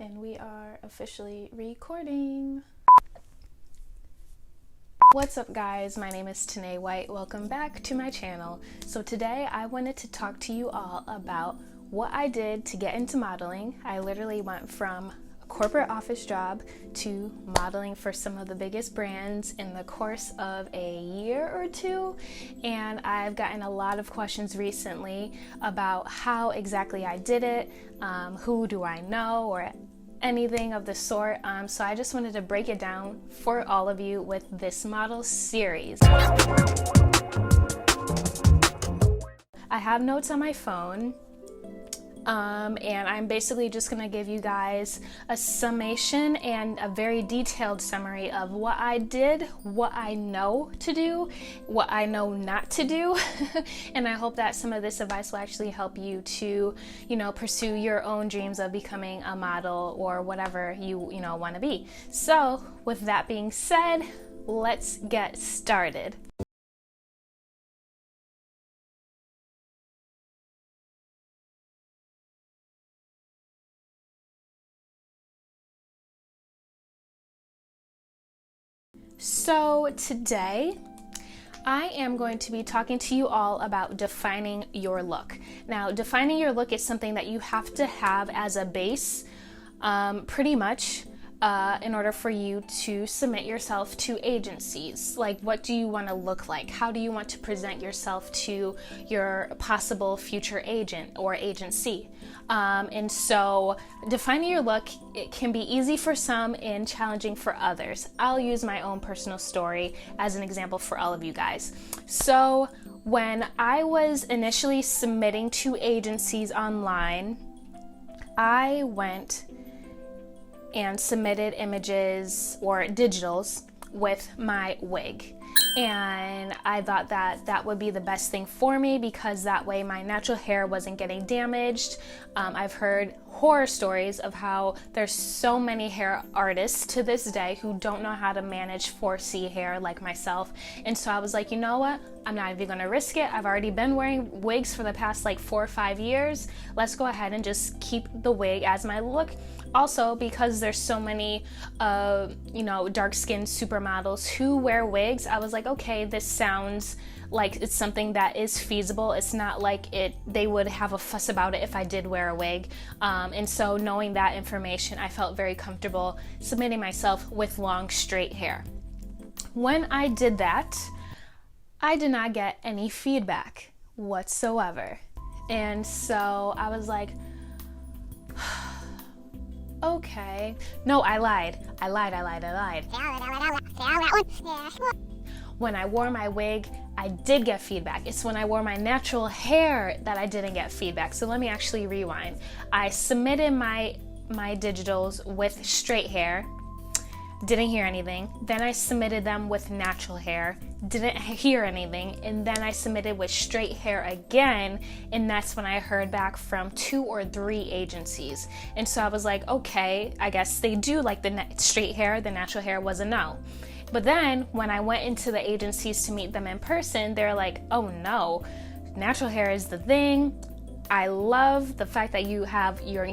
And we are officially recording. What's up guys, my name is Tanaye White. Welcome back to my channel. So today I wanted to talk to you all about what I did to get into modeling. I literally went from a corporate office job to modeling for some of the biggest brands in the course of a year or two. And I've gotten a lot of questions recently about how exactly I did it, who do I know, or anything of the sort. So I just wanted to break it down for all of you with this model series. I have notes on my phone, and I'm basically just gonna give you guys a summation and a very detailed summary of what I did, what I know to do, what I know not to do. And I hope that some of this advice will actually help you to, pursue your own dreams of becoming a model or whatever you want to be. So with that being said, let's get started. So today I am going to be talking to you all about defining your look. Now, defining your look is something that you have to have as a base, pretty much, in order for you to submit yourself to agencies. Like, what do you want to look like? How do you want to present yourself to your possible future agent or agency? And so defining your look, it can be easy for some and challenging for others. I'll use my own personal story as an example for all of you guys. So when I was initially submitting to agencies online, I went and submitted images or digitals with my wig. And I thought that that would be the best thing for me because that way my natural hair wasn't getting damaged. I've heard horror stories of how there's so many hair artists to this day who don't know how to manage 4C hair like myself. And so I was like, you know what? I'm not even gonna risk it. I've already been wearing wigs for the past like 4 or 5 years. Let's go ahead and just keep the wig as my look. Also, because there's so many, dark-skinned supermodels who wear wigs, I was like, okay, this sounds like it's something that is feasible. It's not like they would have a fuss about it if I did wear a wig. And so knowing that information, I felt very comfortable submitting myself with long, straight hair. When I did that, I did not get any feedback whatsoever. And so I was like, okay. No, I lied. When I wore my wig, I did get feedback. It's when I wore my natural hair that I didn't get feedback. So let me actually rewind. I submitted my digitals with straight hair, didn't hear anything. Then I submitted them with natural hair, didn't hear anything. And then I submitted with straight hair again, and that's when I heard back from 2 or 3 agencies. And so I was like, okay, I guess they do like the straight hair. The natural hair was a no. But then when I went into the agencies to meet them in person, they're like, oh no, natural hair is the thing. I love the fact that you have your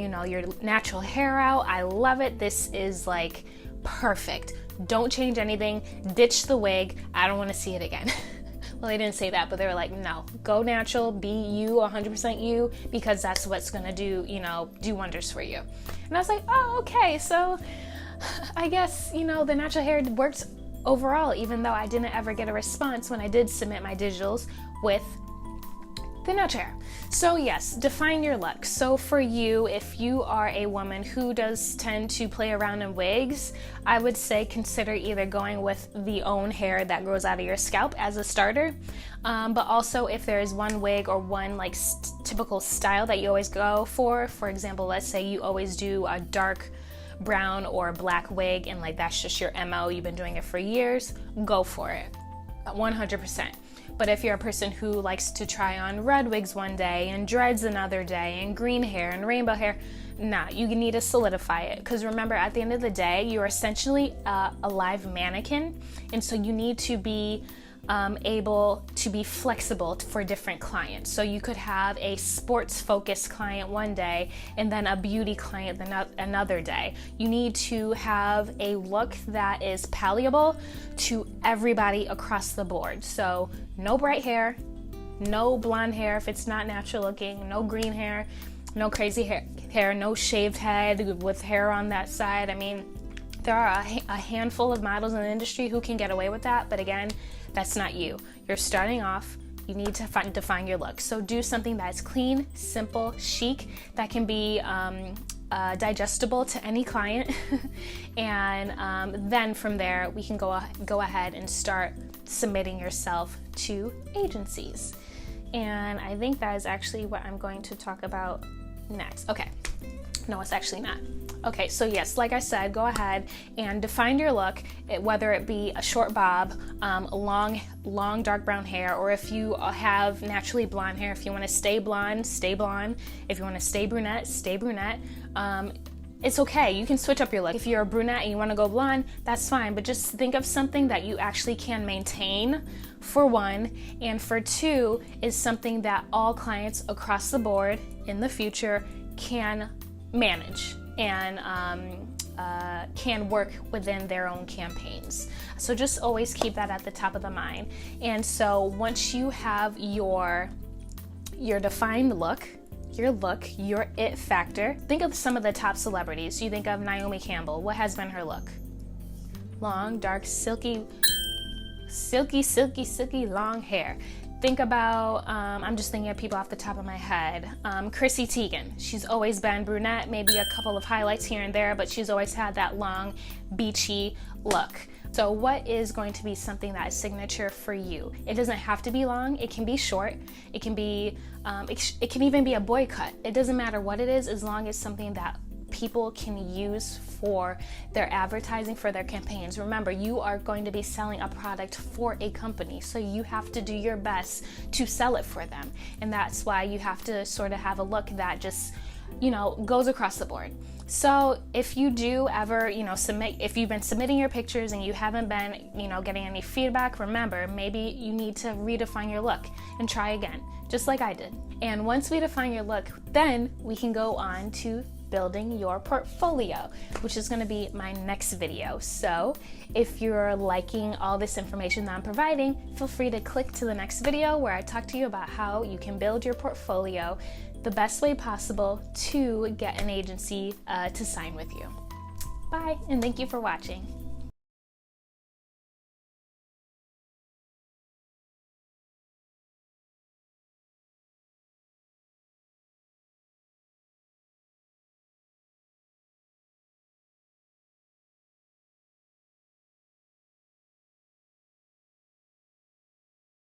natural hair out. I love it. This is like perfect. Don't change anything. Ditch the wig. I don't want to see it again. Well, they didn't say that, but they were like, no, go natural, be you, 100% you, because that's what's going to do wonders for you. And I was like, oh, okay. So I guess, the natural hair worked overall, even though I didn't ever get a response when I did submit my digitals with the natural hair. So yes, define your look. So for you, if you are a woman who does tend to play around in wigs, I would say consider either going with the own hair that grows out of your scalp as a starter, but also if there is one wig or one typical style that you always go for example, let's say you always do a dark brown or black wig and that's just your MO, you've been doing it for years, go for it, 100%. But if you're a person who likes to try on red wigs one day and dreads another day and green hair and rainbow hair, nah, you need to solidify it. Because remember, at the end of the day, you're essentially a live mannequin. And so you need to be able to be flexible for different clients. So you could have a sports focused client one day and then a beauty client another day. You need to have a look that is palatable to everybody across the board. So no bright hair, no blonde hair if it's not natural looking, no green hair, no crazy hair, no shaved head with hair on that side. I mean, there are a handful of models in the industry who can get away with that, but again, that's not you. You're starting off, you need to define your look. So do something that's clean, simple, chic, that can be digestible to any client. And then from there, we can go ahead and start submitting yourself to agencies. And I think that is actually what I'm going to talk about next. Okay, no, it's actually not. Okay, so yes, like I said, go ahead and define your look, whether it be a short bob, long dark brown hair, or if you have naturally blonde hair, if you want to stay blonde, stay blonde. If you want to stay brunette, stay brunette. It's okay, you can switch up your look. If you're a brunette and you want to go blonde, that's fine, but just think of something that you actually can maintain, for one, and for two, is something that all clients across the board in the future can manage and can work within their own campaigns. So just always keep that at the top of the mind. And so once you have your defined look, your it factor, think of some of the top celebrities. You think of Naomi Campbell. What has been her look? Long, dark, silky long hair. Think about, I'm just thinking of people off the top of my head. Chrissy Teigen. She's always been brunette, maybe a couple of highlights here and there, but she's always had that long, beachy look. So what is going to be something that is signature for you? It doesn't have to be long. It can be short. It can be, it can even be a boy cut. It doesn't matter what it is, as long as something that people can use for their advertising, for their campaigns. Remember, you are going to be selling a product for a company, so you have to do your best to sell it for them. And that's why you have to sort of have a look that just, goes across the board. So if you do ever, if you've been submitting your pictures and you haven't been, getting any feedback, remember, maybe you need to redefine your look and try again, just like I did. And once we define your look, then we can go on to building your portfolio, which is going to be my next video. So if you're liking all this information that I'm providing, feel free to click to the next video where I talk to you about how you can build your portfolio the best way possible to get an agency to sign with you. Bye, and thank you for watching.